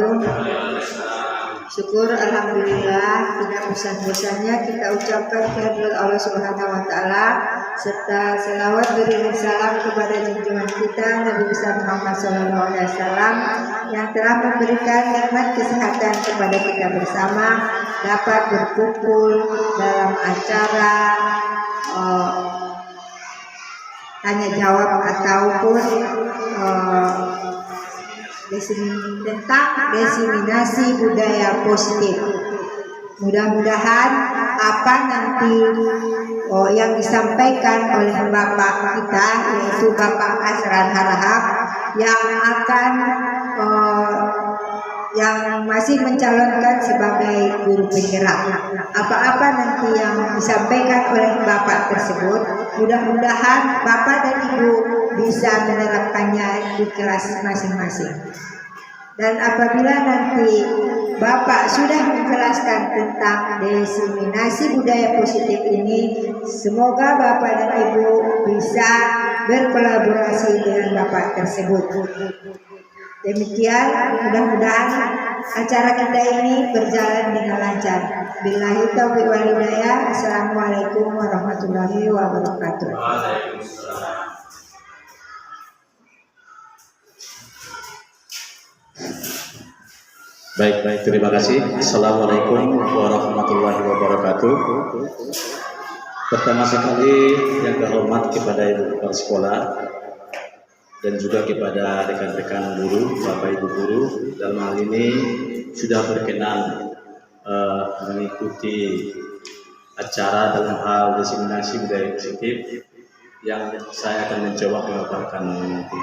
wabarakatuh. Syukur alhamdulillah tidak bosan-bosannya kita ucapkan kehadirat Allah Subhanahu wa taala serta selawat beriring salam kepada junjungan kita Nabi besar Muhammad sallallahu alaihi wasallam yang telah memberikan nikmat kesehatan kepada kita bersama dapat berkumpul dalam acara tanya jawab ataupun tentang diseminasi budaya positif. Mudah-mudahan apa nanti yang disampaikan oleh Bapak kita, yaitu Bapak Asran Harahap, yang akan yang masih mencalonkan sebagai guru penggerak. Apa-apa nanti yang disampaikan oleh Bapak tersebut, mudah-mudahan Bapak dan Ibu bisa menerapkannya di kelas masing-masing. Dan apabila nanti Bapak sudah menjelaskan tentang diseminasi budaya positif ini, semoga Bapak dan Ibu bisa berkolaborasi dengan Bapak tersebut. Demikian, mudah-mudahan acara kita ini berjalan dengan lancar. Billahi taufiq wal hidayah. Assalamualaikum warahmatullahi wabarakatuh. Baik, terima kasih. Assalamualaikum warahmatullahi wabarakatuh. Pertama sekali yang terhormat kepada ibu kepala sekolah dan juga kepada rekan-rekan guru, Bapak Ibu guru, dalam hal ini sudah berkenan mengikuti acara dalam hal diseminasi budaya positif yang saya akan mencoba memaparkan nanti.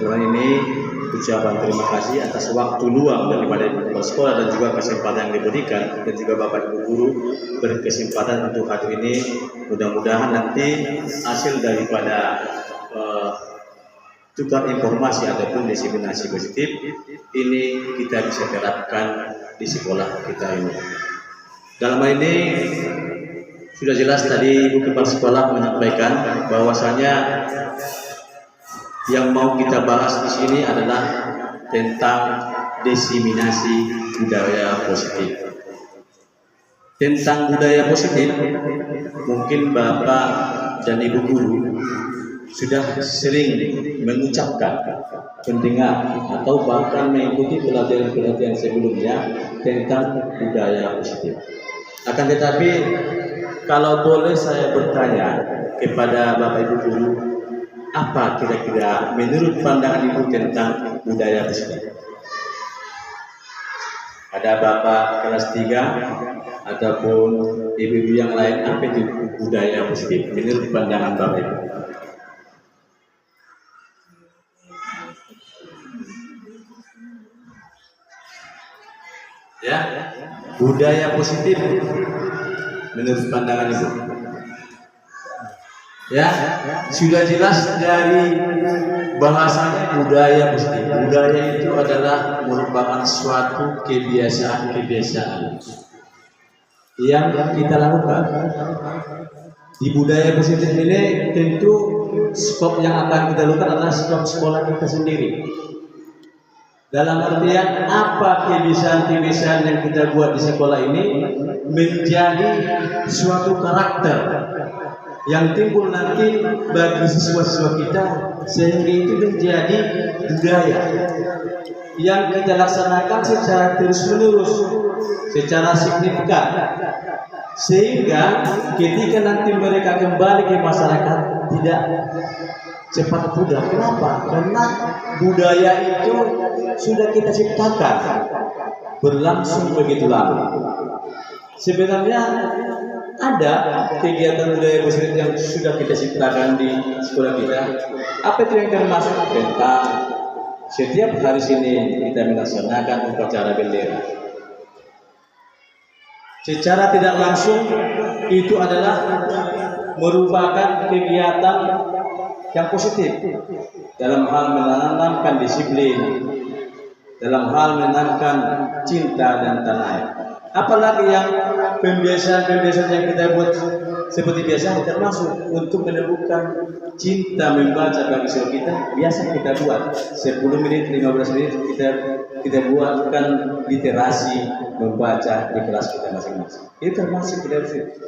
Dalam ini ucapan terima kasih atas waktu luang daripada ibu kepala sekolah dan juga kesempatan yang diberikan, dan juga Bapak Ibu guru berkesempatan untuk hadir ini. Mudah-mudahan nanti hasil daripada tukar informasi ataupun diseminasi positif ini kita bisa terapkan di sekolah kita ini. Dalam hal ini sudah jelas tadi ibu kepala sekolah menyampaikan bahwasanya yang mau kita bahas di sini adalah tentang diseminasi budaya positif. Tentang budaya positif, mungkin Bapak dan Ibu guru sudah sering mengucapkan, mendengar, atau bahkan mengikuti pelatihan-pelatihan sebelumnya tentang budaya positif. Akan tetapi, kalau boleh saya bertanya kepada Bapak Ibu guru, apa kira-kira menurut pandangan Ibu tentang budaya positif? Ada Bapak kelas 3 ataupun ibu-ibu yang lain, apa itu budaya positif menurut pandangan Bapak Ibu? Ya, budaya positif menurut pandangan Ibu. Ya, sudah jelas dari bahasanya budaya positif. Budaya itu adalah merupakan suatu kebiasaan yang kita lakukan. Di budaya positif ini tentu skop yang akan kita lakukan adalah skop sekolah kita sendiri. Dalam artian apa kebiasaan-kebiasaan yang kita buat di sekolah ini menjadi suatu karakter yang timbul nanti bagi siswa-siswa kita, sehingga itu menjadi budaya yang kita laksanakan secara terus-menerus, secara signifikan, sehingga ketika nanti mereka kembali ke masyarakat tidak cepat pudar. Kenapa? Karena budaya itu sudah kita ciptakan berlangsung begitu lama. Sebenarnya ada kegiatan budaya positif yang sudah kita ciptakan di sekolah kita. Apa itu yang termasuk? Tentang setiap hari Senin kita melaksanakan upacara bendera. Secara tidak langsung itu adalah merupakan kegiatan yang positif dalam hal menanamkan disiplin, dalam hal menanamkan cinta dan tanah air. Apalagi yang pembiasaan-pembiasaan yang kita buat seperti biasa, termasuk untuk menemukan cinta membaca bagi siswa kita, biasa kita buat 10 menit, 15 menit kita kita buatkan literasi membaca di kelas kita masing-masing. Itu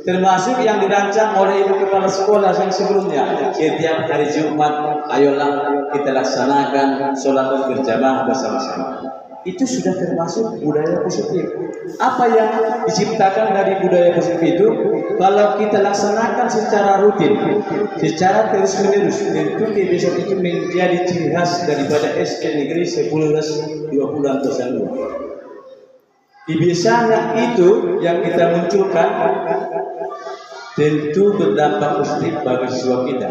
termasuk yang dirancang oleh ibu kepala sekolah yang sebelumnya. Setiap hari Jumat, ayolah kita laksanakan sholat berjamaah bersama-sama. Itu sudah termasuk budaya positif. Apa yang diciptakan dari budaya positif itu, kalau kita laksanakan secara rutin, secara terus-menerus, tentu kebiasaan itu menjadi ciri khas daripada SD negeri 10-20 Antosan 2. Kebiasaan itu yang kita munculkan tentu berdampak positif bagi siswa kita,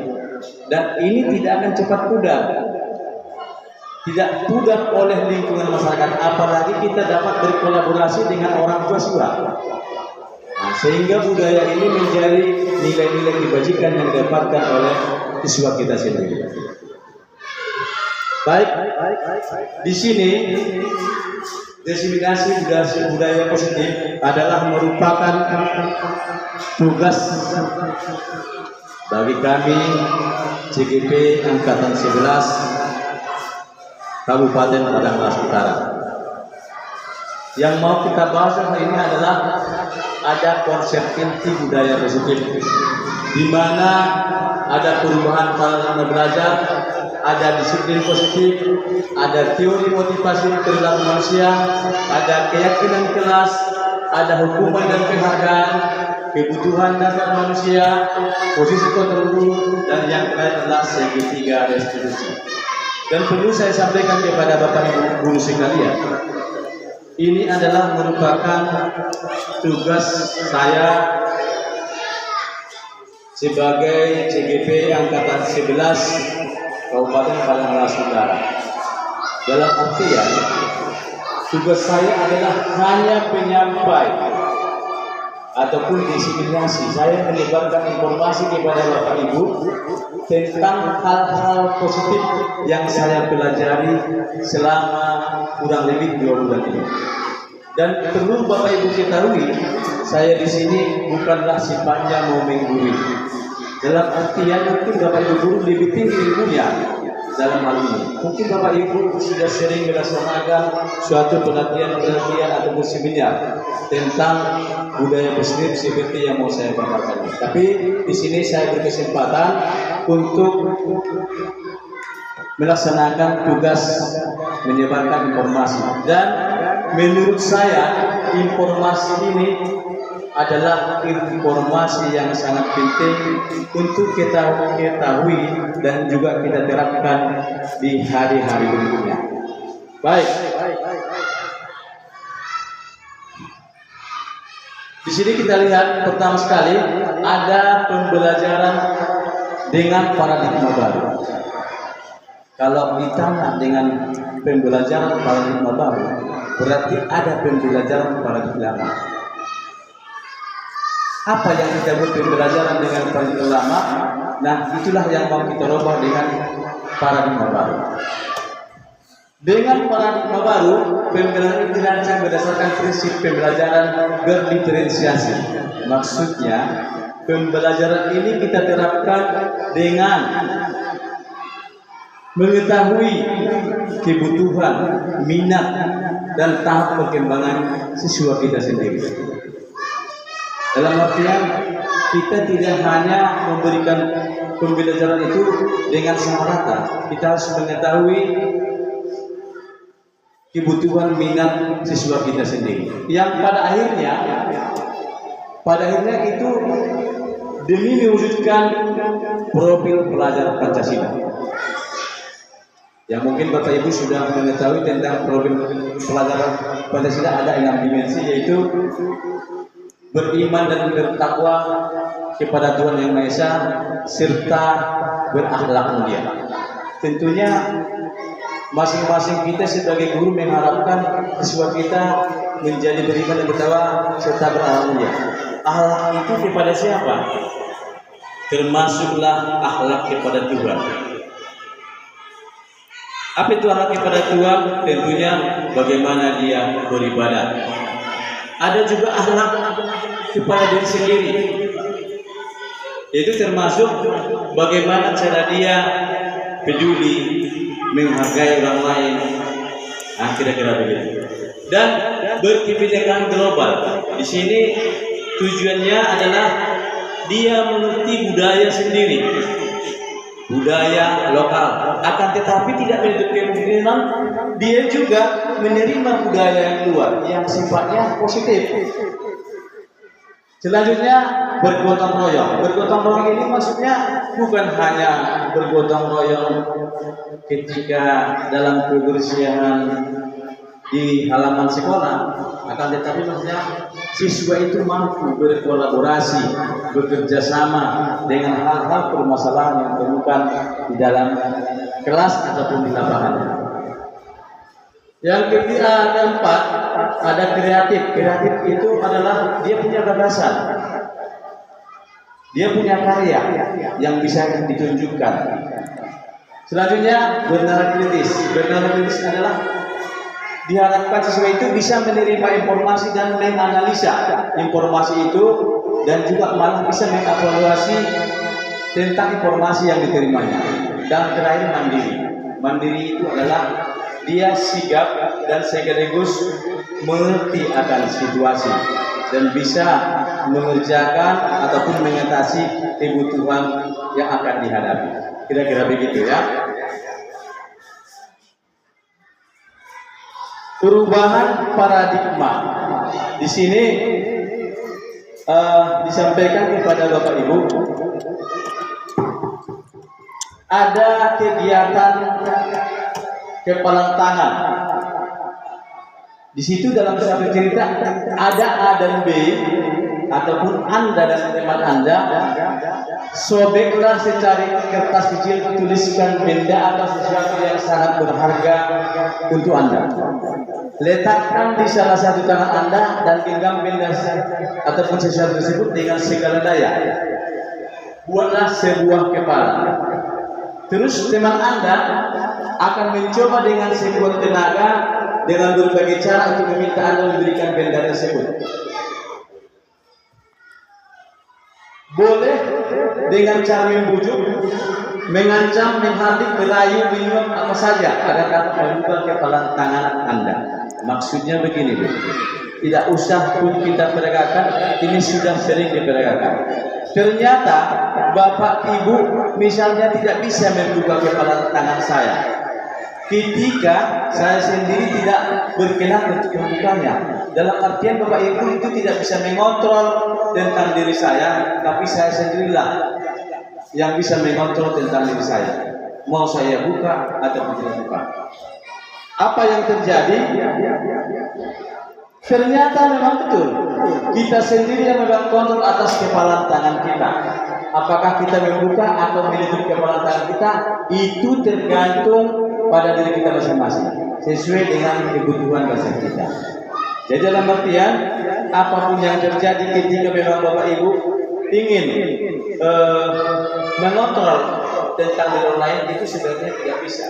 dan ini tidak akan cepat pudar. Tidak pudar oleh lingkungan masyarakat, apalagi kita dapat berkolaborasi dengan orang tua siswa. Nah, sehingga budaya ini menjadi nilai-nilai kebajikan yang didapatkan oleh siswa kita sendiri. Baik, di sini diseminasi budaya positif adalah merupakan tugas bagi kami CGP Angkatan 11 Kabupaten Padang Lawas Utara. Yang mau kita bahas hari ini adalah ada konsep inti budaya positif, di mana ada perubahan paradigma belajar, ada disiplin positif, ada teori motivasi perilaku manusia, ada keyakinan kelas, ada hukuman dan penghargaan, kebutuhan dasar manusia, posisi kontrol, dan yang terakhir adalah segitiga restitusi. Dan perlu saya sampaikan kepada Bapak Ibu guru sekalian, ini adalah merupakan tugas saya sebagai CGP Angkatan 11 Kabupaten Padang Lawas Utara. Dalam artian, tugas saya adalah hanya penyampai ataupun diseminasi. Saya menyebarkan informasi kepada Bapak Ibu tentang hal-hal positif yang saya pelajari selama kurang lebih 2 bulan ini. Dan perlu Bapak Ibu ketahui, saya di sini bukanlah sifatnya mau menggurui. Dalam artian mungkin Bapak Ibu guru lebih tinggi ilmunya dalam hal ini. Mungkin Bapak Ibu sudah sering melaksanakan suatu pelatihan atau seminar tentang budaya positif seperti yang mau saya paparkan. Tapi di sini saya berkesempatan untuk melaksanakan tugas menyebarkan informasi, dan menurut saya informasi ini adalah informasi yang sangat penting untuk kita ketahui dan juga kita terapkan di hari-hari berikutnya. Baik. Di sini kita lihat pertama sekali ada pembelajaran dengan paradigma baru. Kalau ditanya dengan pembelajaran paradigma baru, berarti ada pembelajaran paradigma lama. Apa yang kita buat pembelajaran dengan paradigma lama? Nah, itulah yang mau kita rubah dengan paradigma baru. Dengan paradigma baru, pembelajaran dirancang berdasarkan prinsip pembelajaran berdiferensiasi. Maksudnya, pembelajaran ini kita terapkan dengan mengetahui kebutuhan, minat, dan tahap perkembangan siswa kita sendiri. Dalam artian, kita tidak hanya memberikan pembelajaran itu dengan sama rata. Kita harus mengetahui kebutuhan minat siswa kita sendiri, yang pada akhirnya itu demi mewujudkan profil pelajar Pancasila. Yang mungkin Bapak Ibu sudah mengetahui tentang profil pelajar Pancasila, ada 6 dimensi, yaitu beriman dan bertakwa kepada Tuhan Yang Maha Esa serta berakhlak mulia. Tentunya masing-masing kita sebagai guru mengharapkan siswa kita menjadi beriman dan bertakwa serta berakhlak mulia. Akhlak itu kepada siapa? Termasuklah akhlak kepada Tuhan. Apa itu akhlak kepada Tuhan? Tentunya bagaimana dia beribadah. Ada juga akhlak kepada diri sendiri. Itu termasuk bagaimana cara dia peduli, menghargai orang lain. Nah, kira-kira begitu. Dan berkebinekaan global. Di sini tujuannya adalah dia mengerti budaya sendiri, budaya lokal. Akan tetapi tidak menutup kemungkinan dia juga menerima budaya yang luar yang sifatnya positif. Selanjutnya bergotong royong. Bergotong royong ini maksudnya bukan hanya bergotong royong ketika dalam kebersihan di halaman sekolah, akan tetapi maksudnya siswa itu mampu berkolaborasi, bekerja sama dengan hal-hal permasalahan yang ditemukan di dalam kelas ataupun di lapangan. Yang keempat, ada kreatif. Kreatif itu adalah dia punya gagasan, dia punya karya yang bisa ditunjukkan. Selanjutnya benar kritis. Benar kritis adalah diharapkan siswa itu bisa menerima informasi dan menganalisa informasi itu dan juga malah bisa mengevaluasi tentang informasi yang diterimanya. Dan terakhir mandiri. Mandiri itu adalah dia sigap dan sekaligus mengerti akan situasi dan bisa mengerjakan ataupun mengatasi kebutuhan yang akan dihadapi. Kira-kira begitu ya. Perubahan paradigma di sini disampaikan kepada Bapak Ibu, ada kegiatan kepalang tangan. Di situ dalam satu cerita ada A dan B ataupun Anda dan teman Anda, sobeklah secari kertas kecil, tuliskan benda atau sesuatu yang sangat berharga untuk Anda. Letakkan di salah satu tangan Anda dan genggam benda ataupun sesuatu tersebut dengan segala daya. Buatlah sebuah kepala. Terus teman Anda akan mencoba dengan sekuat tenaga dengan berbagai cara untuk meminta Anda memberikan benda tersebut. Boleh dengan cara membujuk, mengancam, menghardik, merayu, menyuap, apa saja agar dapat membuka kepala tangan Anda. Maksudnya begini, Bu. Tidak usah pun kita peragakan, ini sudah sering diperagakan. Ternyata Bapak Ibu misalnya tidak bisa membuka kepala tangan saya ketika saya sendiri tidak berkenan untuk membukanya. Dalam artian Bapak Ibu itu tidak bisa mengontrol tentang diri saya, tapi saya sendirilah yang bisa mengontrol tentang diri saya. Mau saya buka atau tidak buka. Apa yang terjadi? Ternyata memang betul kita sendiri yang memegang kontrol atas kepala tangan kita. Apakah kita membuka atau menutup kepala tangan kita, itu tergantung pada diri kita masing-masing, sesuai dengan kebutuhan dasar kita. Jadi dalam artian apapun yang terjadi ketika memang Bapak Ibu ingin mengontrol tentang diri orang lain, itu sebenarnya tidak bisa.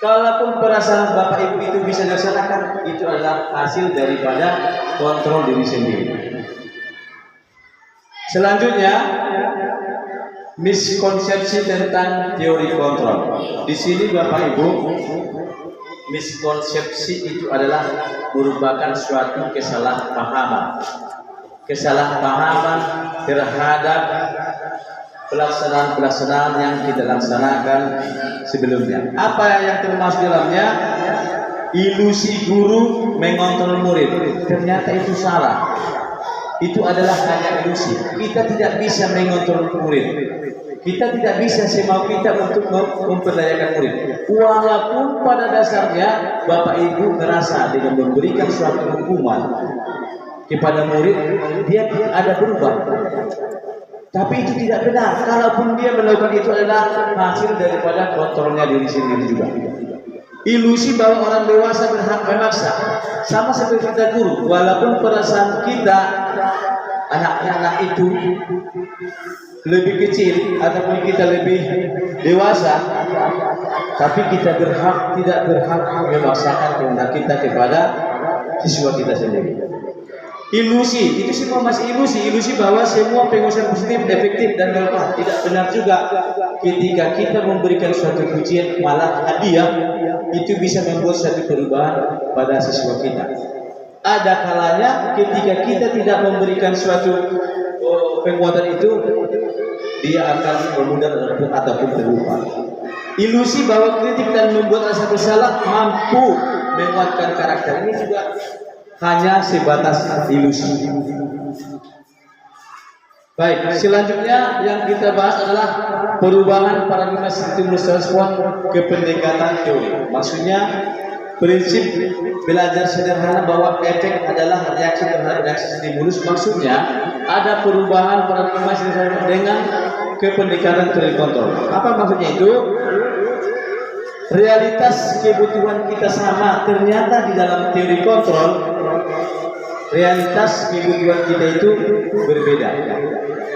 Kalaupun perasaan Bapak Ibu itu bisa dilaksanakan, itu adalah hasil daripada kontrol diri sendiri. Selanjutnya, miskonsepsi tentang teori kontrol. Di sini Bapak Ibu, miskonsepsi itu adalah merupakan suatu kesalahpahaman. Kesalahpahaman terhadap pelaksanaan yang kita laksanakan sebelumnya. Apa yang termasuk dalamnya? Ilusi guru mengontrol murid. Ternyata itu salah. Itu adalah hanya ilusi. Kita tidak bisa mengontrol murid. Kita tidak bisa semau kita untuk memperdayakan murid. Walaupun pada dasarnya Bapak Ibu merasa dengan memberikan suatu hukuman kepada murid, dia ada berubah. Tapi itu tidak benar. Kalaupun dia melakukan itu adalah hasil daripada kontrolnya diri sendiri juga. Ilusi bahwa orang dewasa berhak memaksa, sama seperti kita guru. Walaupun perasaan kita anak-anak itu lebih kecil ataupun kita lebih dewasa, tapi kita tidak berhak memaksakan kehendak kita kepada siswa kita sendiri. Ilusi, itu semua masih ilusi bahwa semua pengusaha positif, efektif dan berkah. Tidak benar juga. Ketika kita memberikan suatu pujian malah hadiah, itu bisa membuat suatu perubahan pada siswa kita. Ada kalanya ketika kita tidak memberikan suatu penguatan itu, dia akan memudar ataupun terlupa. Ilusi bahwa kritik dan membuat rasa bersalah mampu menguatkan karakter, ini juga hanya sebatas ilusi. Baik, selanjutnya yang kita bahas adalah perubahan paradigma stimulus respon ke pendekatan teori. Maksudnya prinsip belajar sederhana bahwa efek adalah reaksi terhadap reaksi stimulus. Maksudnya ada perubahan paradigma stimulus dengan ke pendekatan teori kontrol. Apa maksudnya itu? Realitas kebutuhan kita sama, ternyata di dalam teori kontrol realitas kebutuhan kita itu berbeda,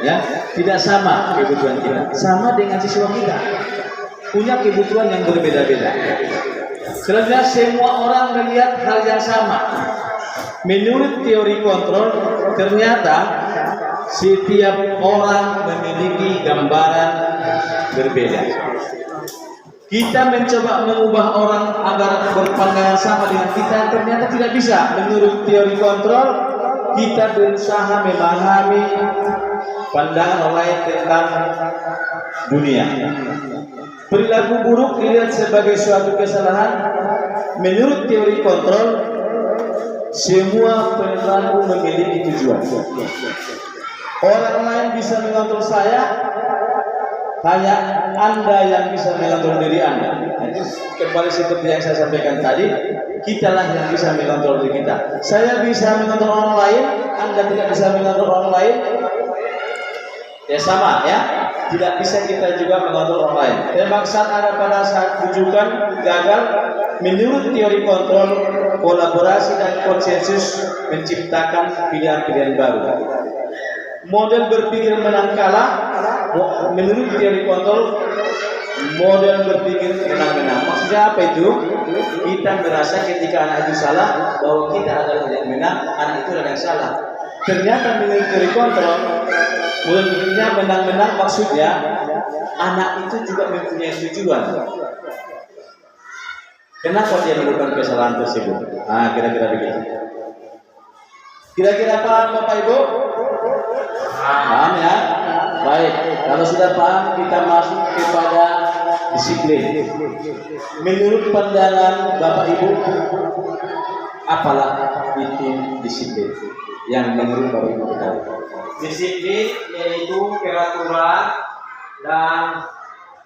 ya, tidak sama kebutuhan kita. Sama dengan siswa kita punya kebutuhan yang berbeda-beda. Sebenarnya semua orang melihat hal yang sama. Menurut teori kontrol, ternyata setiap orang memiliki gambaran berbeda. Kita mencoba mengubah orang agar berpandangan sama dengan kita, ternyata tidak bisa. Menurut teori kontrol, kita berusaha memahami pandangan orang lain tentang dunia. Perilaku buruk dilihat sebagai suatu kesalahan. Menurut teori kontrol, semua perilaku memiliki tujuan. Orang lain bisa mengontrol saya, hanya Anda yang bisa mengontrol diri Anda. Itu kembali seperti yang saya sampaikan tadi, kitalah yang bisa mengontrol diri kita. Saya bisa mengontrol orang lain, Anda tidak bisa mengontrol orang lain. Ya sama ya, tidak bisa kita juga mengontrol orang lain. Pemaksaan ada pada saat rujukan gagal. Menurut teori kontrol, kolaborasi dan konsensus menciptakan pilihan-pilihan baru. Model berpikir menang kalah, menurut teori kontrol, model berpikir menang-menang. Maksudnya apa itu? Kita merasa ketika anak itu salah, bahwa kita adalah yang menang, anak itu adalah yang salah. Ternyata menurut teori kontrol, model berpikirnya menang-menang, maksudnya anak itu juga mempunyai tujuan. Kenapa dia melakukan kesalahan tersebut? Nah, kira-kira begitu. Kira-kira paham Bapak Ibu? Paham ya? Baik, kalau sudah paham kita masuk kepada disiplin. Menurut pandangan Bapak Ibu, apalah itu disiplin? Yang menurut Bapak Ibu kita? Disiplin yaitu peraturan dan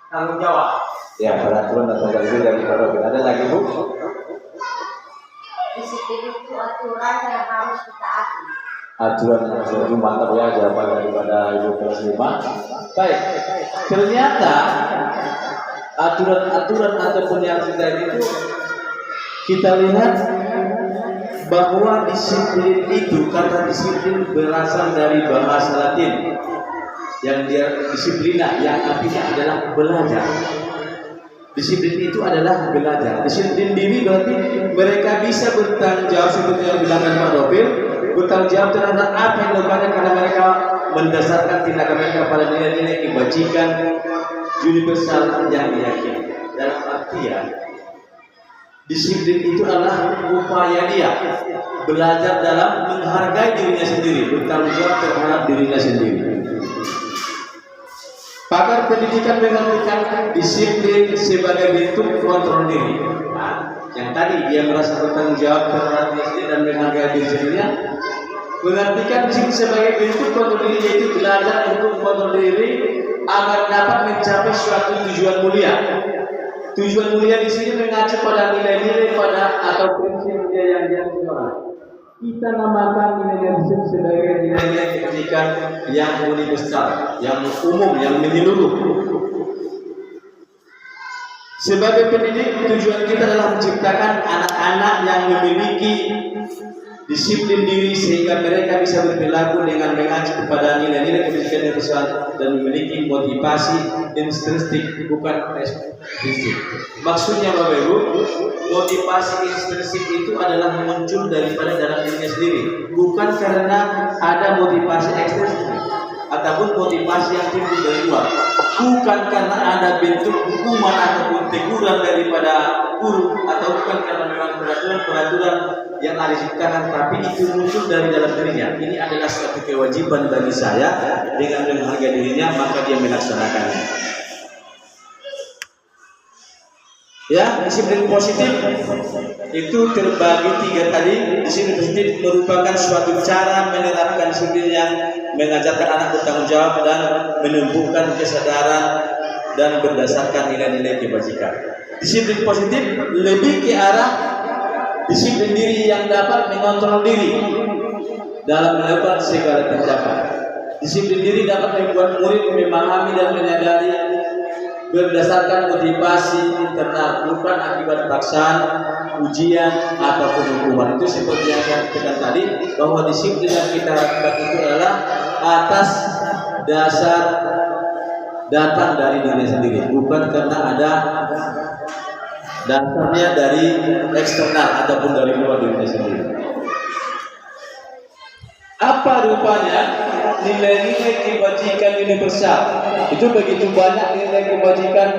tanggung jawab. Ya, peraturan dan tanggung jawab dari Bapak Ibu. Ada lagi Bu? Disiplin itu aturan yang harus ditaati. Aturan itu mantap ya, jawaban daripada Ibu kelas 5. Baik, ternyata aturan-aturan ataupun yang sudah itu kita lihat bahwa disiplin itu, kata disiplin berasal dari bahasa Latin yang dia disiplina, yang artinya adalah belajar. Disiplin itu adalah belajar. Disiplin diri berarti mereka bisa bertanggung jawab seperti yang bilangkan Pak Dopil, bertanggung jawab terhadap apa yang dilakukannya karena mereka mendasarkan tindakan mereka pada nilai-nilai kebajikan universal yang diyakini. Dalam artian disiplin itu adalah upaya dia belajar dalam menghargai dirinya sendiri, bertanggung jawab terhadap dirinya sendiri. Pakar pendidikan mengartikan disiplin sebagai bentuk kontrol diri. Nah, yang tadi dia merasa bertanggung jawab terhadap diri sendiri dan menghargai diri sendirinya, mengartikan disiplin sebagai bentuk kontrol diri, yaitu belajar untuk kontrol diri agar dapat mencapai suatu tujuan mulia. Tujuan mulia di sini mengacu pada nilai-nilai atau prinsip yang dianjurkan. Kita namakan nilai-nilai sebagai nilai-nilai pendidikan yang universal, yang umum, yang menyeluruh. Sebagai pendidik, tujuan kita adalah menciptakan anak-anak yang memiliki disiplin diri sehingga mereka bisa berperilaku dengan mengacu kepada nilai-nilai pendidikan universal dan memiliki motivasi intrinsik, bukan ekstrinsik. Maksudnya Bapak Ibu, motivasi intrinsik itu adalah muncul daripada dalam dirinya sendiri, bukan karena ada motivasi ekstrinsik ataupun motivasi yang timbul dari luar, bukan karena ada bentuk hukuman ataupun teguran daripada guru, atau bukan karena memang peraturan-peraturan yang ada diciptakan, tapi itu muncul dari dalam dirinya. Ini adalah suatu kewajiban bagi saya, dengan menghargai dirinya maka dia melaksanakannya. Ya, disiplin positif itu terbagi 3 tadi. Disiplin positif merupakan suatu cara menerapkan disiplin yang mengajarkan anak bertanggung jawab dan menumbuhkan kesadaran dan berdasarkan nilai-nilai kebajikan. Disiplin positif lebih ke arah disiplin diri yang dapat mengontrol diri dalam melakukan segala tindakan. Disiplin diri dapat membuat murid memahami dan menyadari berdasarkan motivasi internal, bukan akibat paksaan, ujian ataupun hukuman. Itu seperti yang saya katakan tadi, bahwa disiplin yang kita lakukan itu adalah atas dasar datang dari diri sendiri, bukan karena ada dasarnya dari eksternal ataupun dari luar diri sendiri. Apa rupanya nilai-nilai kebajikan universal? Itu begitu banyak nilai kebajikan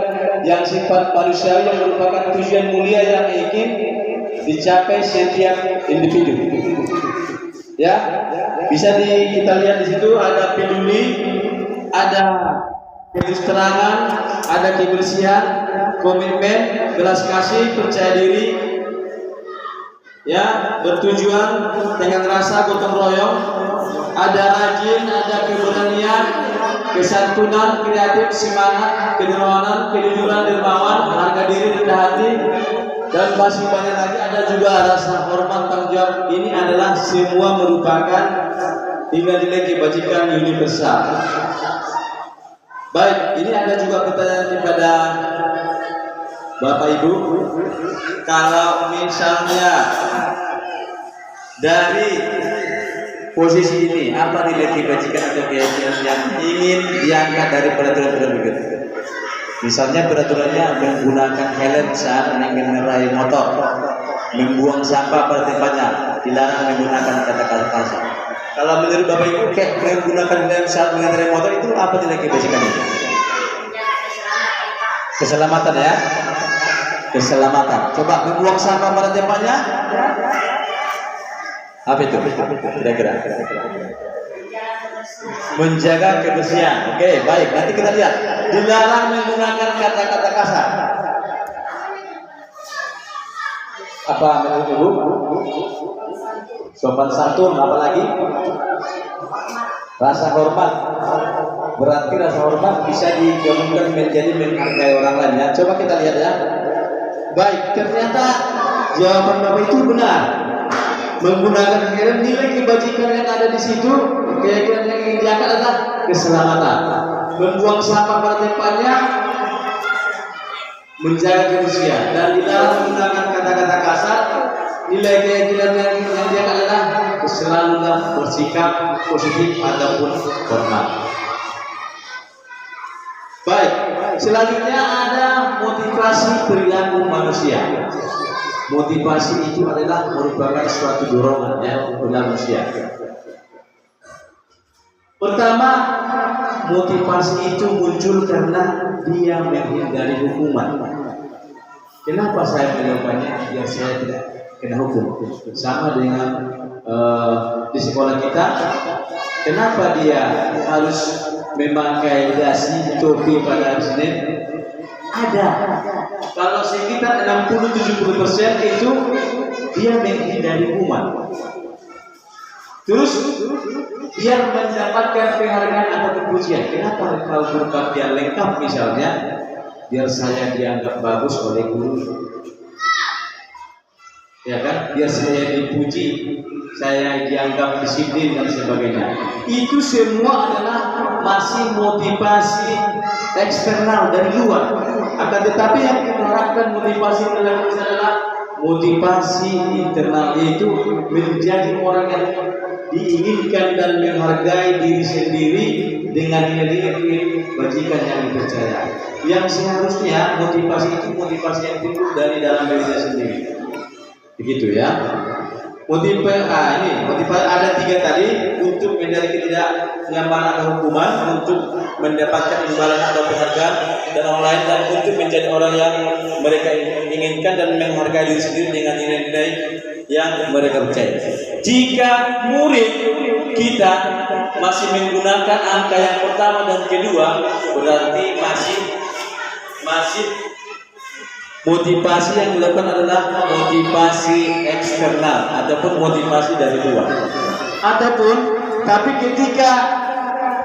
yang sifat manusiawi yang merupakan tujuan mulia yang ingin dicapai setiap individu. Ya, bisa kita lihat di situ ada peduli, ada terus terangan, ada kebersihan, komitmen, belas kasih, percaya diri, ya, bertujuan dengan rasa gotong royong, ada rajin, ada keberanian, kesantunan, kreatif, semangat, kedermawanan, kejujuran, dermawan, harga diri, rendah hati, dan masih banyak lagi. Ada juga rasa hormat, tanggung jawab. Ini adalah semua merupakan nilai-nilai kebajikan universal. Baik, ini ada juga pertanyaan kepada Bapak Ibu. Kalau misalnya dari posisi ini, apa nilai kebajikan atau keyakinan yang ingin diangkat dari peraturan-peraturan berikut? Misalnya peraturannya menggunakan helm saat mengendarai motor, membuang sampah pada tempatnya, dilarang menggunakan kata-kata kasar. Kalau menurut Bapak Ibu, menggunakan helm saat mengendarai motor itu apa nilai kebajikannya? Keselamatan ya. Keselamatan. Coba membuang sampah pada tempatnya. Apa itu? Kira-kira. Menjaga kebersihan. Oke, baik. Nanti kita lihat. Dilarang menggunakan kata-kata kasar. Apa menurut Ibu? Sopan santun, apa lagi? Rasa hormat. Berarti rasa hormat bisa digabungkan menjadi menghargai orang lain ya. Coba kita lihat ya. Baik, ternyata jawaban Bapak itu benar. Menggunakan helm, nilai kebajikan yang ada di situ, keyakinan yang ingin diangkat adalah keselamatan. Membuang sampah pada tempatnya, menjaga kebersihan, dan dilarang menggunakan kata-kata kasar. Nilai keyakinan yang ingin diangkat adalah selalulah bersikap positif ataupun hormat. Baik, selanjutnya ada motivasi perilaku manusia. Motivasi itu adalah merupakan suatu dorongan ya manusia. Pertama, motivasi itu muncul karena dia menghindari hukuman. Kenapa saya melakukannya? Biar saya tidak kena hukum. Sama dengan di sekolah kita, kenapa dia harus memakai dasi topi pada hari Senin? Ada. Kalau sekitar 60-70% itu dia menghindari hukuman. Terus biar mendapatkan penghargaan atau pujian. Kenapa kalau berpakaian lengkap misalnya? Biar saya dianggap bagus oleh guru. Ya kan? Biar saya dipuji, saya dianggap disiplin dan sebagainya. Itu semua adalah masih motivasi eksternal dari luar. Akan tetapi yang kita harapkan motivasi dalam Islam adalah motivasi internal, yaitu menjadi orang yang diinginkan dan menghargai diri sendiri dengan nilai bajikan yang dipercaya. Yang seharusnya motivasi itu motivasi yang timbul dari dalam dirinya sendiri. Begitu ya. Motivasi ada 3 tadi, untuk menjadi ketidaknyamanan atau hukuman, untuk mendapatkan imbalan atau penghargaan dan orang lain, dan untuk menjadi orang yang mereka inginkan dan menghargai diri sendiri dengan nilai-nilai yang mereka percaya. Jika murid kita masih menggunakan angka yang pertama dan kedua, berarti masih motivasi yang dilakukan adalah motivasi eksternal ataupun motivasi dari luar. Tapi ketika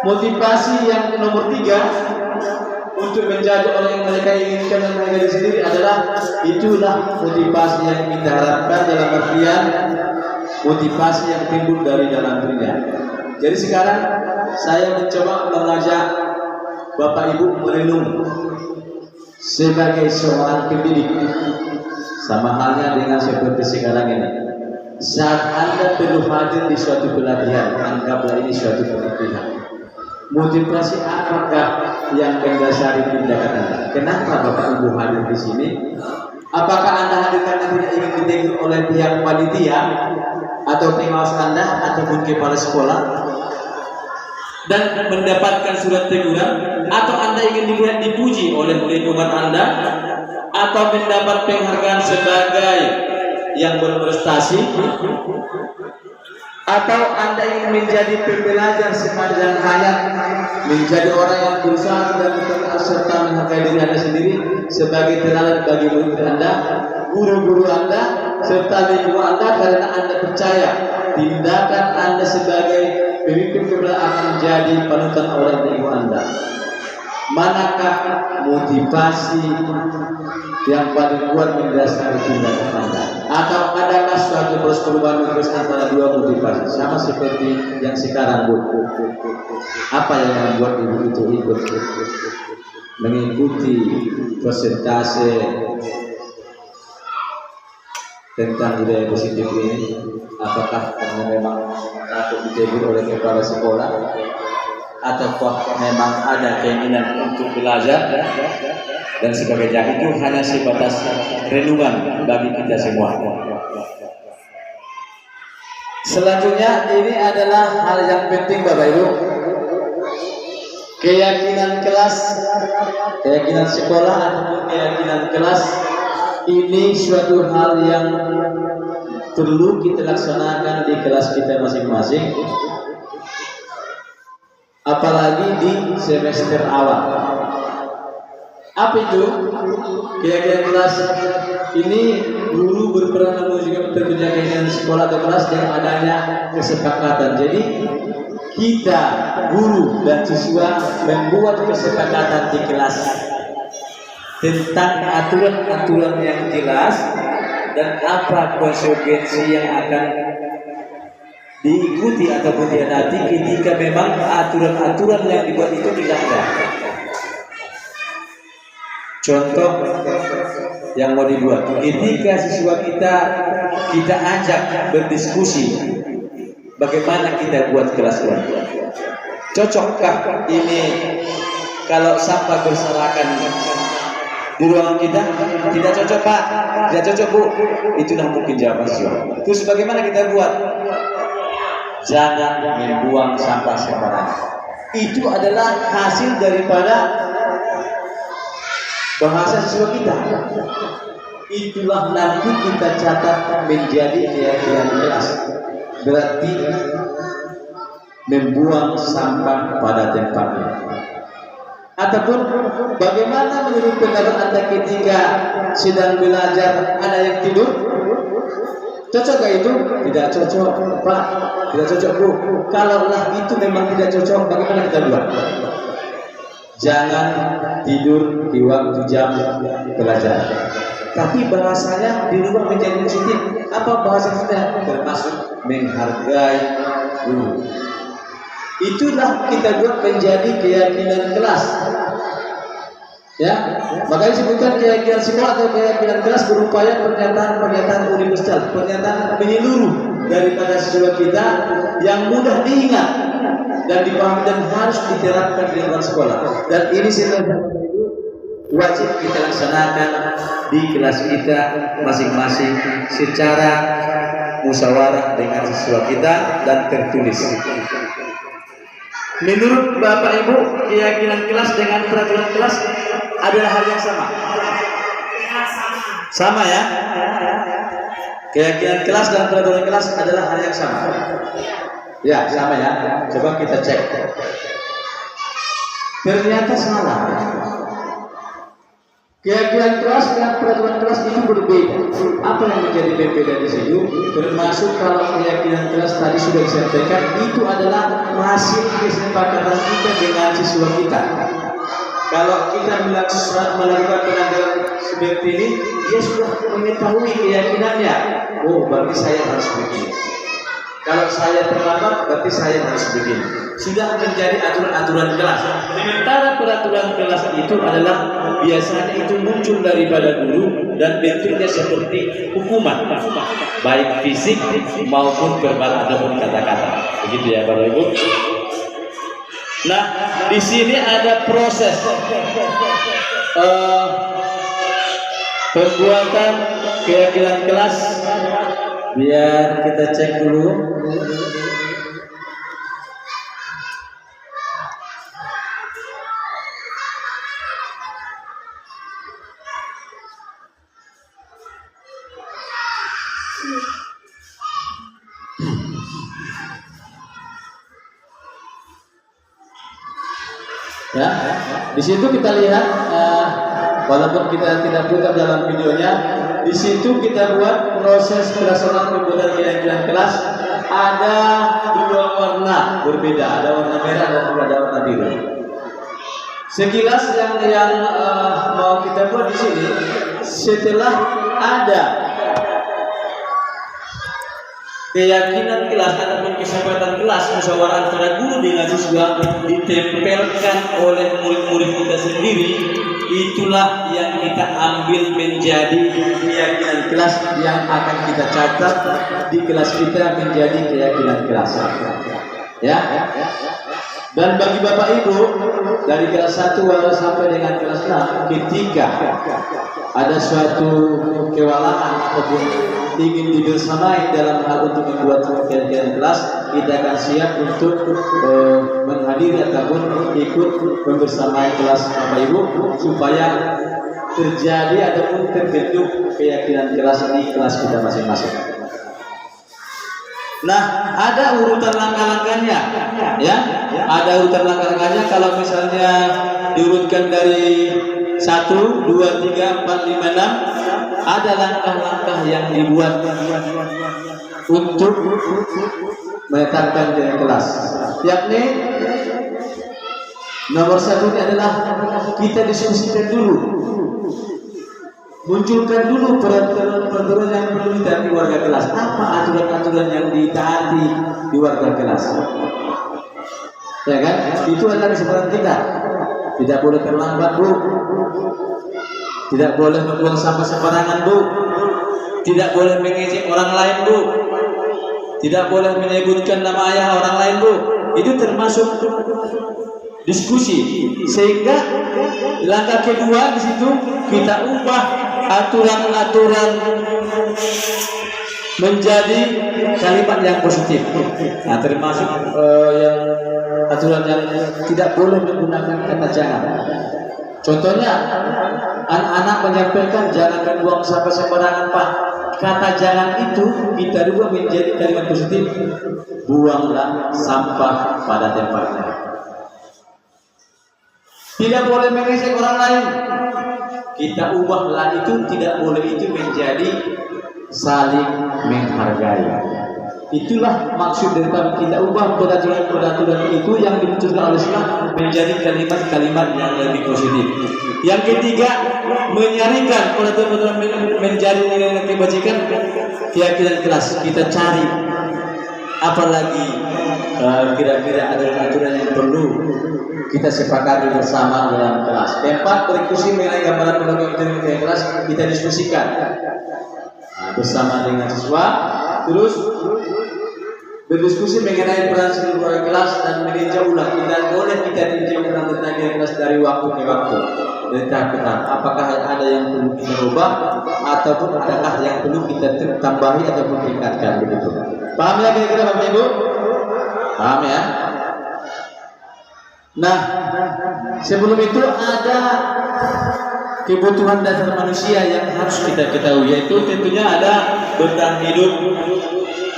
motivasi yang nomor 3 untuk menjadi orang yang mereka inginkan dan mereka diri sendiri adalah, itulah motivasi yang kita harapkan, dalam artian motivasi yang timbul dari dalam dirinya. Jadi sekarang saya mencoba mengajak Bapak Ibu merenung sebagai seorang pendidik, sama halnya dengan seperti sekarang ini. Saat Anda perlu hadir di suatu pelatihan, anggaplah ini suatu pelatihan. Motivasi apakah yang mendasari tindakan Anda? Kenapa Bapak Ibu hadir di sini? Apakah Anda hadir karena tidak ingin ditegur oleh pihak panitia atau pengawas Anda ataupun kepala sekolah dan mendapatkan surat teguran, atau Anda ingin dilihat dipuji oleh lingkungan Anda, atau mendapat penghargaan sebagai yang berprestasi, atau Anda ingin menjadi pembelajar sepanjang hayat, menjadi orang yang berusaha dan serta menghargai diri Anda sendiri sebagai teladan bagi murid Anda, guru-guru Anda, serta lingkungan Anda, karena Anda percaya tindakan Anda sebagai pemimpin kebelakang akan menjadi panutan oleh lingkungan Anda. Manakah motivasi yang paling kuat mendasari tindakan Anda? Atau adakah suatu perubahan antara 2 motivasi, sama seperti yang sekarang, Bu? Apa yang membuat Ibu itu ikut mengikuti persentase tentang budaya positif ini? Apakah karena memang takut ditegur oleh kepala sekolah, ataukah memang ada keinginan untuk belajar dan sebagainya? Itu hanya sebatas renungan bagi kita semua. Selanjutnya, ini adalah hal yang penting Bapak Ibu. Keyakinan kelas, keyakinan sekolah ataupun keyakinan kelas, ini suatu hal yang perlu kita laksanakan di kelas kita masing-masing, apalagi di semester awal. Apa itu? Keyakinan kelas ini, guru berperan juga terbentuk keyakinan sekolah atau kelas dengan adanya kesepakatan. Jadi kita, guru dan siswa, membuat kesepakatan di kelas tentang aturan-aturan yang jelas dan apa konsekuensi yang akan diikuti ataupun dihadapi ketika memang aturan-aturan yang dibuat itu tidak ada. Contoh yang mau dibuat, ketika siswa kita ajak berdiskusi, bagaimana kita buat kelas ini? Cocokkah ini kalau sampah berserakan di ruangan kita? Tidak cocok, Pak. Tidak cocok, Bu. Itulah mungkin jawaban siswa. Terus bagaimana kita buat? Jangan membuang sampah sembarangan. Itu adalah hasil daripada bahasa siswa kita. Itulah nanti kita catat menjadi keyakinan kelas. Berarti membuang sampah pada tempatnya. Ataupun bagaimana menurut pendapat Anda ketika sedang belajar ada yang tidur? Cocok gak itu? Tidak cocok, Pak. Tidak cocok, Bu. Kalaulah itu memang tidak cocok, bagaimana kita buat? Jangan tidur di waktu jam belajar. Tapi bahasanya di luar menjadi positif. Apa bahasa kita? Termasuk menghargai guru. Itulah kita buat menjadi keyakinan kelas. Ya, makanya disebutkan keyakinan sekolah atau keyakinan kelas berupaya pernyataan universal, pernyataan menyeluruh daripada siswa kita yang mudah diingat dan dipahami dan harus diterapkan di lingkungan sekolah. Dan ini wajib kita laksanakan di kelas kita masing-masing secara musyawarah dengan siswa kita dan tertulis. Menurut Bapak Ibu, keyakinan kelas dengan peraturan kelas adalah hal yang sama. Sama ya? Keyakinan kelas dan peraturan kelas adalah hal yang sama. Ya, sama ya. Coba kita cek. Ternyata salah. Keyakinan kelas dan peraturan kelas itu berbeda. Apa yang menjadi berbeda di situ? Termasuk kalau keyakinan kelas tadi sudah disampaikan, itu adalah hasil kesepakatan kita dengan siswa kita. Kalau kita melakukan penanggalan seperti ini, dia sudah mengetahui keyakinannya. Oh, berarti saya harus begini. Kalau saya terlambat, berarti saya harus begini. Sudah menjadi aturan-aturan kelas. Sementara peraturan kelas itu adalah biasanya itu muncul daripada guru dan bentuknya seperti hukuman, baik fisik maupun verbal ataupun kata-kata. Begitu ya Bapak Ibu. Nah, di sini ada proses pembuatan keyakinan kelas. Biar kita cek dulu. Ya, di situ kita lihat, walaupun kita tidak putar dalam videonya, di situ kita buat proses pelaksanaan pembuatan keyakinan kelas. Ada dua warna berbeda, ada warna merah dan ada warna biru. Sekilas yang mau kita buat di sini, setelah ada keyakinan kelas ataupun kesepakatan kelas musyawarah antara guru dengan siswa ditempelkan oleh murid-murid kita sendiri, itulah yang kita ambil menjadi keyakinan kelas yang akan kita catat di kelas kita menjadi keyakinan kelas. Ya. Dan bagi Bapak Ibu dari kelas 1 sampai dengan kelas 6, ketika ada suatu kewalaan ataupun ingin dibersamai dalam hal untuk membuat keyakinan kelas, kita akan siap untuk menghadiri ataupun ikut membersamai kelas Bapak Ibu supaya terjadi ataupun terbentuk keyakinan kelas di kelas kita masing-masing. Nah, ada urutan langkah-langkahnya, ya. Ada urutan langkah-langkahnya. Kalau misalnya diurutkan dari 1, 2, 3, 4, 5, 6, ada langkah-langkah yang dibuat untuk menetapkan keyakinan kelas. Yakni nomor 1 adalah kita diskusikan dulu. Munculkan dulu peraturan yang perlu ditaati warga kelas. Apa aturan-aturan yang ditaati di warga kelas? Ya kan? Itu adalah kesepakatan kita. Tidak boleh terlambat, Bu. Tidak boleh membuang sampah sembarangan, Bu. Tidak boleh mengejek orang lain, Bu. Tidak boleh menyebutkan nama ayah orang lain, Bu. Itu termasuk diskusi. Sehingga langkah kedua di situ kita ubah aturan-aturan menjadi kalimat yang positif. Nah, termasuk yang aturan yang tidak boleh menggunakan kata jangan. Contohnya, anak-anak menyampaikan jangan membuang sampah sembarangan, Pak. Kata jangan itu kita rubah menjadi kalimat positif. Buanglah sampah pada tempatnya. Tidak boleh mengejek orang lain. Kita ubahlah itu, tidak boleh itu menjadi saling menghargai. Itulah maksud daripada kita ubah peraturan-peraturan itu yang dimunculkan oleh Islam menjadi kalimat-kalimat yang lebih positif. Yang ketiga, menyaringkan peraturan-peraturan menjadi nilai kebajikan keyakinan kelas. Kita cari apalagi kira-kira aturan-aturan yang perlu kita sepakati bersama dalam kelas. Tempat berdiskusi mengenai gambaran program kelas kita diskusikan bersama dengan siswa. Terus berdiskusi mengenai peran seluruh kelas dan meninjau ulang. Tidak boleh kita tinjau ulang tentang kelas dari waktu ke waktu, dari tahap ke tahap. Apakah ada yang perlu kita rubah ataupun adakah yang perlu kita tambahi ataupun tingkatkan begitu. Paham ya kira-kira Bapak Ibu? Paham ya? Nah, sebelum itu ada kebutuhan dasar manusia yang harus kita ketahui, yaitu tentunya ada bertahan hidup,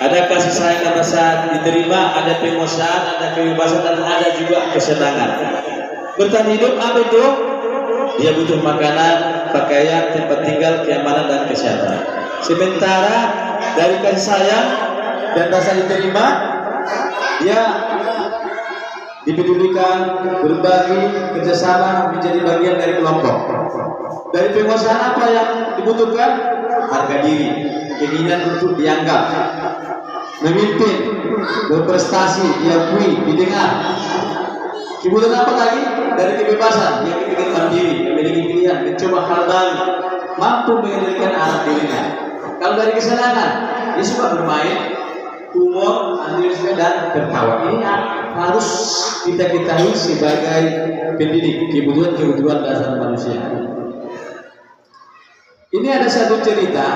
ada kasih sayang dan rasa diterima, ada penguasaan, ada kebebasan, dan ada juga kesenangan. Bertahan hidup apa itu? Dia butuh makanan, pakaian, tempat tinggal, keamanan, dan kesehatan. Sementara dari kasih sayang dan rasa diterima, dia dipedulikan, berbagi, kerjasama, menjadi bagian dari kelompok. Dari penguasaan apa yang dibutuhkan? Harga diri, keinginan untuk dianggap, memimpin, berprestasi, diakui, didengar. Kemudian apa lagi? Dari kebebasan, dia ingin mandiri, memiliki pilihan, mencoba hal baru, mampu mengendalikan alat dirinya. Kalau dari kesenangan, dia suka bermain, humor, antusiasme, dan tertawa. Ini harus kita ketahui sebagai pendidik, kebutuhan dasar manusia. Ini ada satu cerita.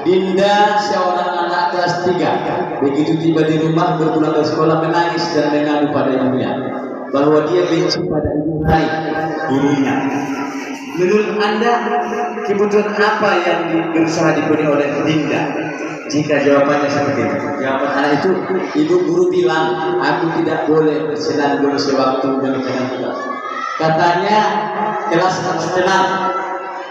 Dinda, seorang anak kelas 3, begitu tiba di rumah berpulang dari sekolah, menangis dan mengadu pada ibunya bahwa dia benci pada ibu lain, gurunya. Menurut Anda, kebutuhan apa yang berusaha dipenuhi oleh Dinda? Jika jawabannya seperti itu, jawaban anak itu, ibu guru bilang aku tidak boleh bersenandung sewaktu mengerjakan tugas. Katanya kelas harus tenang,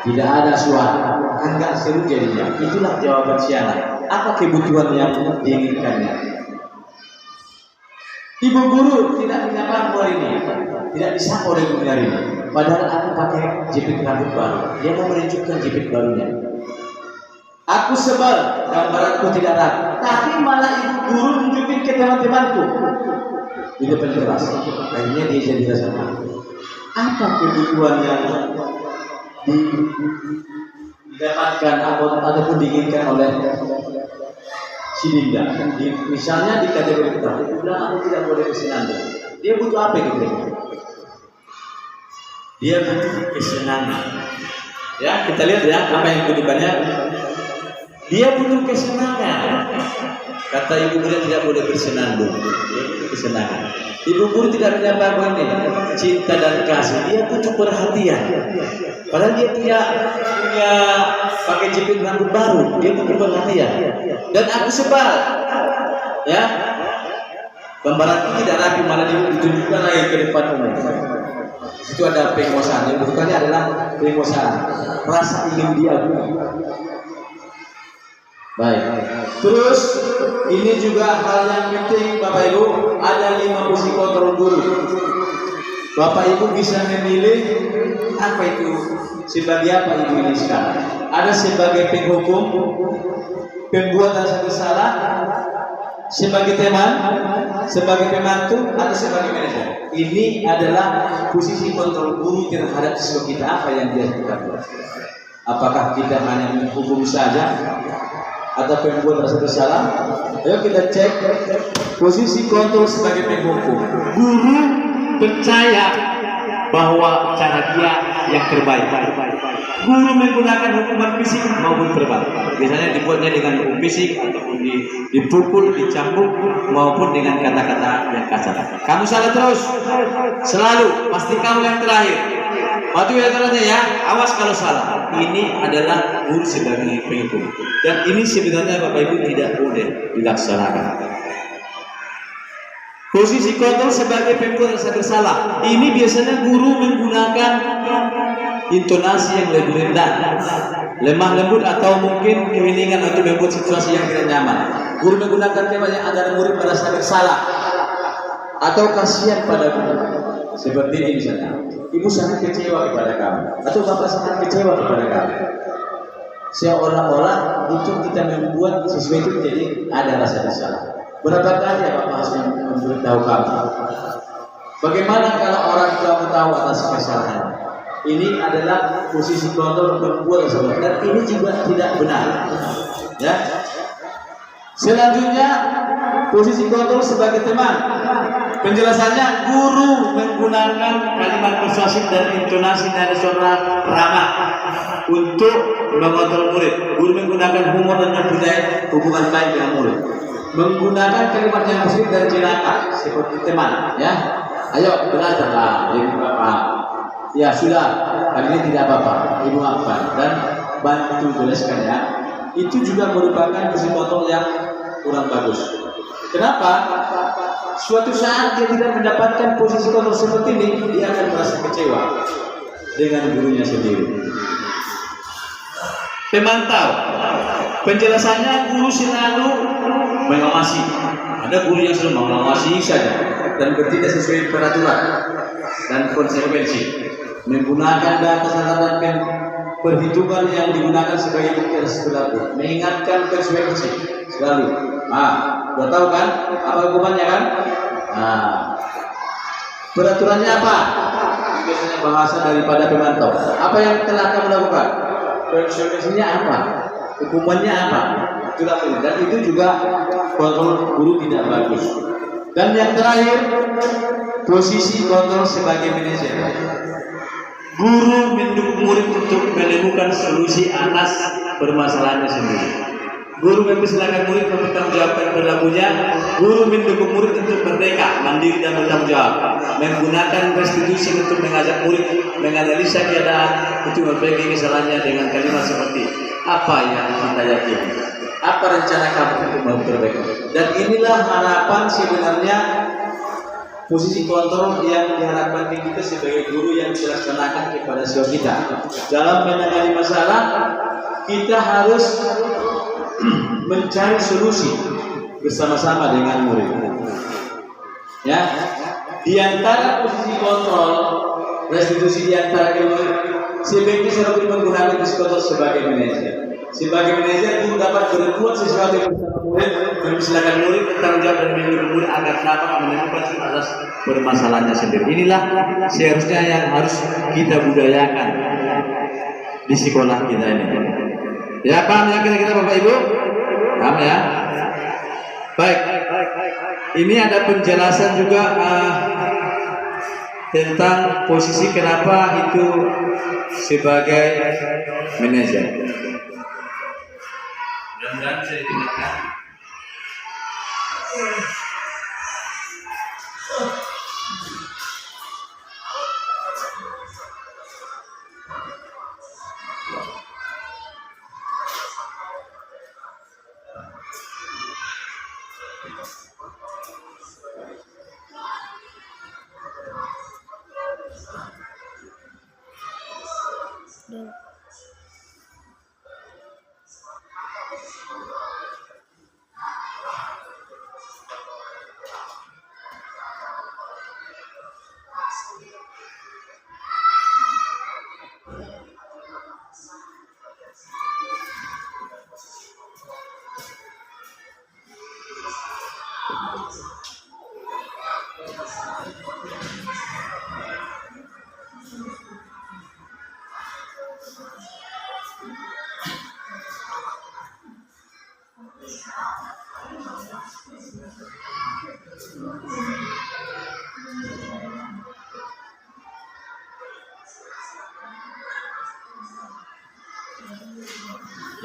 tidak ada suara, agak seru jadinya. Itulah jawaban si anak. Apa kebutuhan yang diinginkannya? Ibu guru tidak menyapa hari ini, tidak bisa oleh guru hari ini. Padahal aku pakai jepit rambut baru. Dia mau menunjukkan jepit barunya. Aku sebel, gambaranku tidak rapi. Tapi malah ibu guru tunjukin ke teman-temanku di depan kelas. Akhirnya dia jadi rasa malu. Apa kebutuhan yang didapatkan ataupun diinginkan oleh si Dinda? Misalnya di kategori pertama, dia bilang aku tidak boleh bersenandung. Dia butuh apa gitu? Dia butuh kesenangan. Ya, kita lihat ya apa yang kebutuhannya. Dia butuh kesenangan. Kata ibu guru tidak boleh bersenandung. Dia butuh kesenangan. Ibu guru tidak menyampaikan ini cinta dan kasih. Dia butuh perhatian. Padahal dia tidak punya pakai jepit rambut baru. Dia butuh perhatian. Dan aku sebal, ya, gambaran itu tidak rapi, malah ditunjukkan lagi ke depan umum. Itu ada penguasaan. Yang butuhkannya adalah penguasaan, rasa ingin diakui. Baik. Terus ini juga hal yang penting, Bapak Ibu, ada 5 fungsi kontrol guru. Bapak Ibu bisa memilih apa itu, sebagai apa ibu ini sekarang. Ada sebagai penghukum, pembuat rasa bersalah, sebagai teman, sebagai pembantu, atau sebagai manajer. Ini adalah posisi kontrol guru terhadap siswa kita. Apa yang dia lakukan? Apakah kita hanya menghukum saja atau pembuat rasa bersalah? Ayo kita cek posisi kontrol sebagai penghukum. Guru percaya bahwa cara dia yang terbaik. Guru menggunakan hukuman fisik maupun verbal. Biasanya dibuatnya dengan hukum fisik ataupun dipukul, dicambuk maupun dengan kata-kata yang kasar. Kamu salah terus, selalu pasti kamu yang terakhir. Waktu yang terakhir ya, awas kalau salah. Ini adalah guru sebagai penghukum. Dan ini sebenarnya Bapak Ibu tidak boleh dilaksanakan. Posisi kontrol sebagai pembuat rasa bersalah. Ini biasanya guru menggunakan intonasi yang lebih rendah, lemah lembut, atau mungkin keinginan untuk membuat situasi yang tidak nyaman. Guru menggunakan tema yang agar murid merasa bersalah atau kasihan pada guru. Seperti ini misalnya, ibu sangat kecewa kepada kamu, atau bapak sangat kecewa kepada kamu. Seolah-olah untuk kita membuat sesuatu itu jadi ada rasa bersalah. Berapa kali bapak harus memberitahu kamu? Bagaimana kalau orang tua tahu atas kesalahan? Ini adalah posisi kontrol membuat kesalahan, dan ini juga tidak benar. Ya. Selanjutnya posisi kontrol sebagai teman. Penjelasannya, guru menggunakan kalimat persuasif dan intonasi nada suara ramah untuk mengontrol murid. Guru menggunakan humor dan mempunyai hubungan baik dengan murid. Menggunakan kalimat yang positif dan cilaka seperti teman, ya. Ayo belajarlah, ibu bapak. Ya sudah, kali ini tidak apa-apa, ibu maafkan dan bantu jelaskan ya. Itu juga merupakan posisi kontrol yang kurang bagus. Kenapa? Suatu saat dia tidak mendapatkan posisi kontrol seperti ini, dia akan merasa kecewa dengan gurunya sendiri. Pemantau, penjelasannya guru selalu mengawasi. Ada guru yang selalu mengawasi saja dan bertindak sesuai peraturan dan konsekuensi. Menggunakan data dan perhitungan yang digunakan sebagai bukti atas perilaku. Mengingatkan konsekuensi selalu. Udah tahu kan apa hukumannya kan? Peraturannya apa? Biasanya bahasa daripada pemantau. Apa yang telah kamu lakukan? Konsekuensinya apa? Hukumannya apa? Itulah ini. Dan itu juga kontrol guru tidak bagus. Dan yang terakhir, posisi kontrol sebagai manajer. Guru mendukung murid untuk menemukan solusi atas permasalahannya sendiri. Guru mempersilahkan murid mempertanggungjawabkan perilakunya. Guru mendukung murid untuk merdeka, mandiri dan bertanggung jawab. Menggunakan restitusi untuk mengajak murid menganalisa keadaan untuk memperbaiki kesalahannya dengan kalimat seperti apa yang kita yakini, apa rencana kamu untuk memperbaiki. Dan inilah harapan sebenarnya posisi kontrol yang diharapkan kita sebagai guru yang dilaksanakan kepada siswa kita. Dalam menangani masalah, kita harus mencari solusi bersama-sama dengan murid. Ya, di antara posisi kontrol, restitusi di antara murid, sebaiknya seorang menggunakan posisi kontrol sebagai manajer. Sebagai manajer, guru dapat berbuat sesuatu bersama murid, mempersilahkan murid bertanggung jawab dan mendukung murid agar dapat menemukan atas permasalahannya sendiri. Inilah seharusnya yang harus kita budayakan di sekolah kita ini. Ya, paham ya kira-kira Bapak Ibu? Paham ya? Baik. Ini ada penjelasan juga tentang posisi kenapa itu sebagai manajer. Mudah-mudahan bisa didengarkan.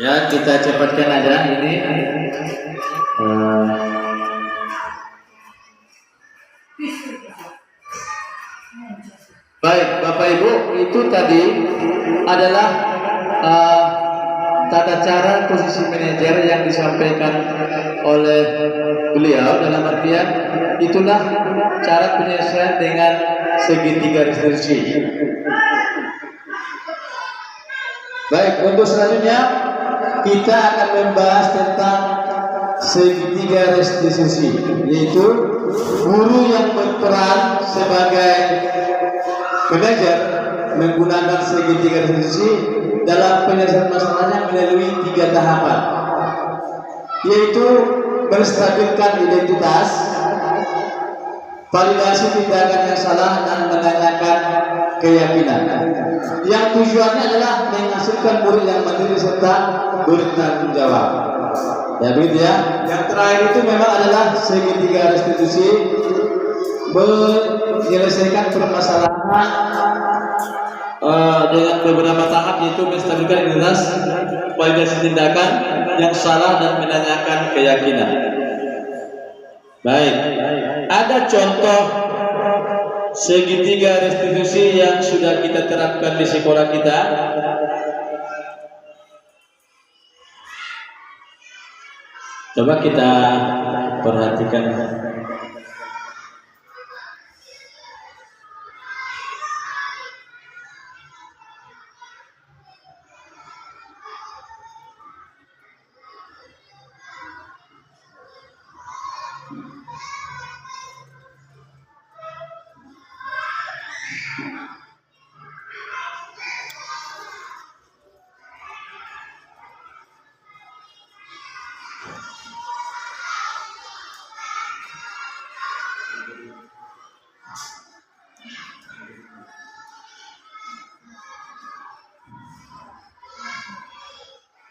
Ya, kita cepatkan aja ini. Baik, Bapak Ibu, itu tadi adalah tata cara posisi manajer yang disampaikan oleh beliau, dalam artian itulah cara penyelesaian dengan segitiga restitusi. Baik, untuk selanjutnya kita akan membahas tentang segitiga restitusi, yaitu guru yang berperan sebagai manajer menggunakan segitiga restitusi dalam penyelesaian masalahnya melalui 3 tahapan, yaitu menstabilkan identitas, validasi tindakan yang salah, dan menanyakan keyakinan. Yang tujuannya adalah menghasilkan murid yang mandiri serta bertanggung jawab. Ya begitu ya. Yang terakhir itu memang adalah segitiga restitusi, menyelesaikan permasalahan dengan beberapa tahap, yaitu menstabilkan identitas, validasi tindakan yang salah dan menanyakan keyakinan. Baik, ada contoh segitiga restitusi yang sudah kita terapkan di sekolah kita. Coba kita perhatikan.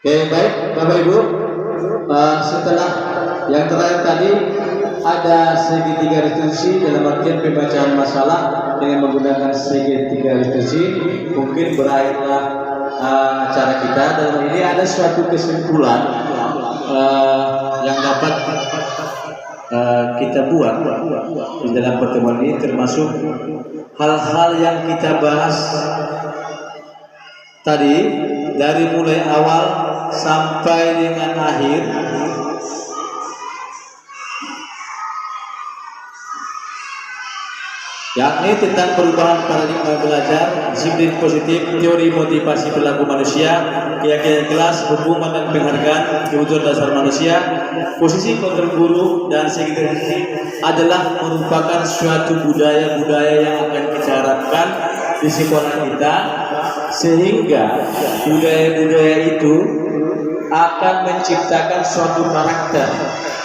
Oke, baik Bapak Ibu, setelah yang terakhir tadi ada segitiga restitusi dalam artian pembacaan masalah dengan menggunakan segitiga restitusi, mungkin berakhirlah acara kita. Dan ini ada suatu kesimpulan yang dapat kita buat di dalam pertemuan ini, termasuk hal-hal yang kita bahas tadi dari mulai awal sampai dengan akhir. Yakni tentang perubahan paradigma belajar, disiplin positif, teori motivasi perilaku manusia, keyakinan kelas, hukuman dan penghargaan, kebutuhan dasar manusia, posisi kontrol guru, dan segitiga adalah merupakan suatu budaya-budaya yang akan kita harapkan di sekolah kita, sehingga budaya-budaya itu akan menciptakan suatu karakter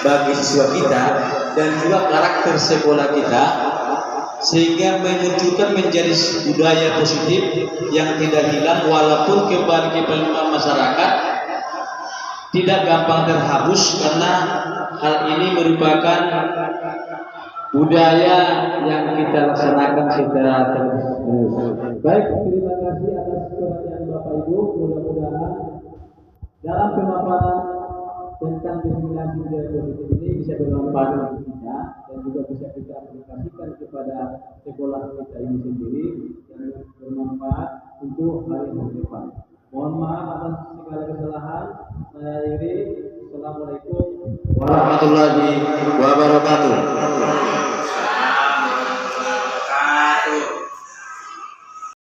bagi siswa kita dan juga karakter sekolah kita, sehingga menunjukkan menjadi budaya positif yang tidak hilang walaupun kembali ke penerimaan masyarakat tidak gampang terhapus, karena hal ini merupakan budaya yang kita laksanakan secara terus. Baik, terima kasih atas perhatian Bapak Ibu. Mudah-mudahan dalam pemaparan tentang diskriminasi budaya positif ini bisa bermanfaat untuk kita dan juga bisa kita aplikasikan kepada sekolah kita ini sendiri dan bermanfaat untuk hari depan. Mohon maaf atas segala kesalahan. Saya akhiri. Assalamualaikum warahmatullahi wabarakatuh.